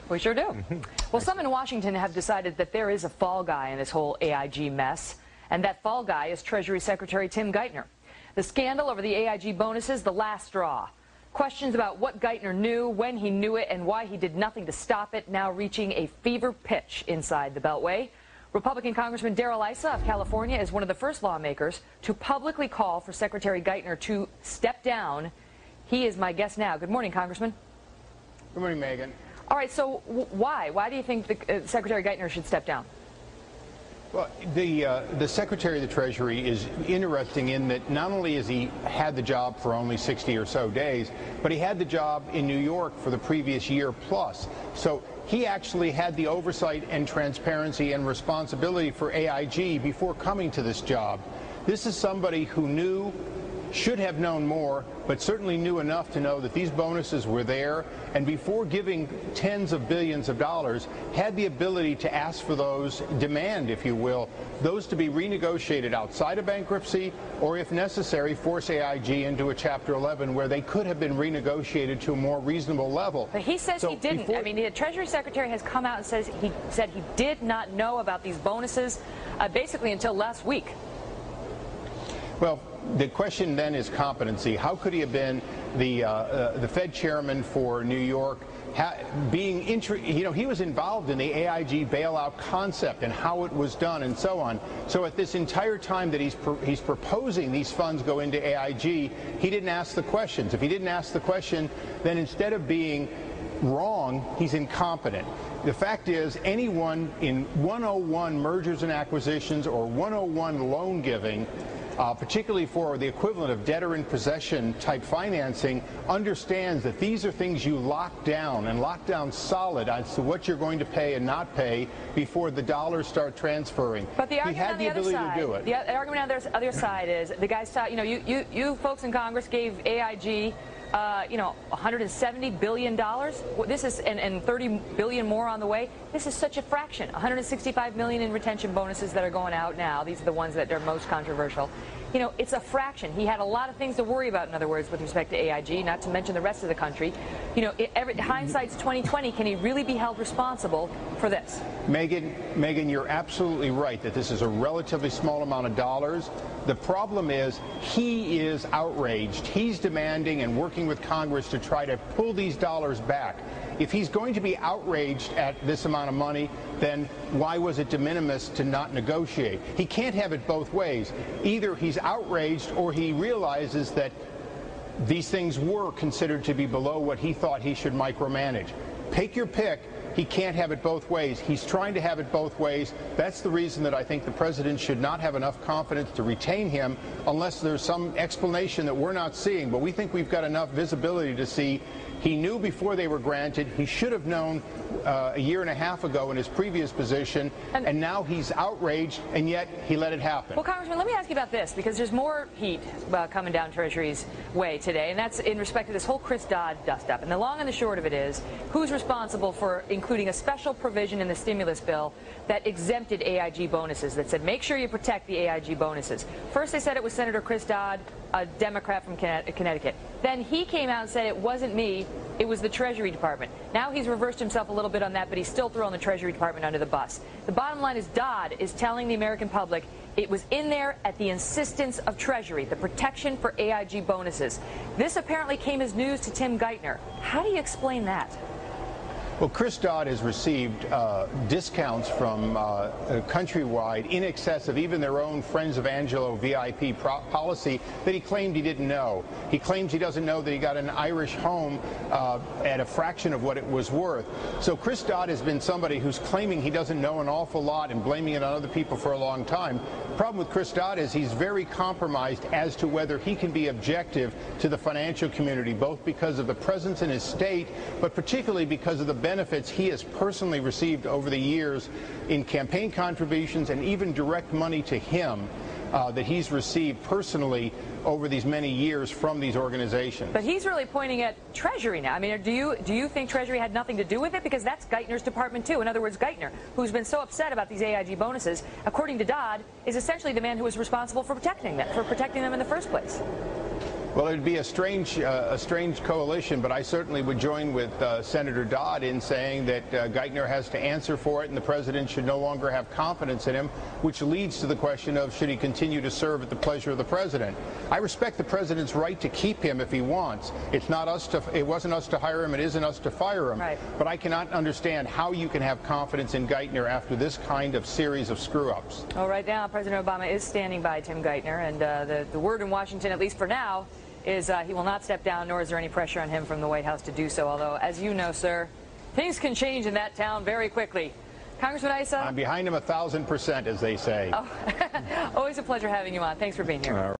We sure do. Well, some in Washington have decided that there is a fall guy in this whole AIG mess, and that fall guy is Treasury Secretary Tim Geithner. The scandal over the AIG bonuses, the last straw. Questions about what Geithner knew, when he knew it, and why he did nothing to stop it, now reaching a fever pitch inside the Beltway. Republican Congressman Issa of California is one of the first lawmakers to publicly call for Secretary Geithner to step down. He is my guest now. Good morning, Congressman. Good morning, Megan. All right, so why? Why do you think Secretary Geithner should step down? Well, the Secretary of the Treasury is interesting in that not only has he had the job for only 60 or so days, but he had the job in New York for the previous year plus. So he actually had the oversight and transparency and responsibility for AIG before coming to this job. This is somebody who knew, should have known more, but certainly knew enough to know that these bonuses were there, and before giving tens of billions of dollars, had the ability to ask for those, demand, if you will, those to be renegotiated outside of bankruptcy, or if necessary, force AIG into a Chapter 11 where they could have been renegotiated to a more reasonable level. But he says he didn't. I mean, the Treasury Secretary has come out and said he did not know about these bonuses basically until last week. Well, the question then is competency. How could he have been the Fed chairman for New York, he was involved in the AIG bailout concept and how it was done and so on. So at this entire time that he's proposing these funds go into AIG, he didn't ask the questions. If he didn't ask the question, then instead of being wrong, he's incompetent. The fact is, anyone in 101 mergers and acquisitions or 101 loan giving, particularly for the equivalent of debtor in possession type financing, understands that these are things you lock down and lock down solid as to what you're going to pay and not pay before the dollars start transferring. But the argument on the other side, the argument on the other side is the guys thought, you folks in Congress gave AIG $170 billion. This is and $30 billion more on the way. This is such a fraction. $165 million in retention bonuses that are going out now. These are the ones that are most controversial. It's a fraction. He had a lot of things to worry about, in other words, with respect to AIG, not to mention the rest of the country. Hindsight's 2020. Can he really be held responsible for this? Megan, you're absolutely right that this is a relatively small amount of dollars. The problem is he is outraged. He's demanding and working with Congress to try to pull these dollars back. If he's going to be outraged at this amount of money, then why was it de minimis to not negotiate? He can't have it both ways. Either he's outraged or he realizes that these things were considered to be below what he thought he should micromanage. Pick your pick. He can't have it both ways. He's trying to have it both ways. That's the reason that I think the president should not have enough confidence to retain him unless there's some explanation that we're not seeing. But we think we've got enough visibility to see he knew before they were granted. He should have known a year and a half ago in his previous position, and now he's outraged, and yet he let it happen. Well, Congressman, let me ask you about this, because there's more heat coming down Treasury's way today, and that's in respect to this whole Chris Dodd dust-up. And the long and the short of it is, who's responsible for including a special provision in the stimulus bill that exempted AIG bonuses, that said, make sure you protect the AIG bonuses? First, they said it was Senator Chris Dodd, a Democrat from Connecticut. Then he came out and said it wasn't me, it was the Treasury Department. Now he's reversed himself a little bit on that, but he's still throwing the Treasury Department under the bus. The bottom line is Dodd is telling the American public it was in there at the insistence of Treasury, the protection for AIG bonuses. This apparently came as news to Tim Geithner. How do you explain that? Well, Chris Dodd has received discounts from Countrywide in excess of even their own Friends of Angelo VIP policy that he claimed he didn't know. He claims he doesn't know that he got an Irish home at a fraction of what it was worth. So Chris Dodd has been somebody who's claiming he doesn't know an awful lot and blaming it on other people for a long time. The problem with Chris Dodd is he's very compromised as to whether he can be objective to the financial community, both because of the presence in his state, but particularly because of the benefits he has personally received over the years in campaign contributions and even direct money to him that he's received personally over these many years from these organizations. But he's really pointing at Treasury now. I mean, do you think Treasury had nothing to do with it? Because that's Geithner's department too. In other words, Geithner, who's been so upset about these AIG bonuses, according to Dodd, is essentially the man who was responsible for protecting them in the first place. Well, it'd be a strange coalition, but I certainly would join with Senator Dodd in saying that Geithner has to answer for it, and the president should no longer have confidence in him, which leads to the question of should he continue to serve at the pleasure of the president. I respect the president's right to keep him if he wants. It wasn't us to hire him. It isn't us to fire him. Right. But I cannot understand how you can have confidence in Geithner after this kind of series of screw-ups. Well, right now, President Obama is standing by Tim Geithner, and the word in Washington, at least for now, is he will not step down, nor is there any pressure on him from the White House to do so. Although, as you know, sir, things can change in that town very quickly. Congressman Issa? I'm behind him 1,000%, as they say. Oh, always a pleasure having you on. Thanks for being here.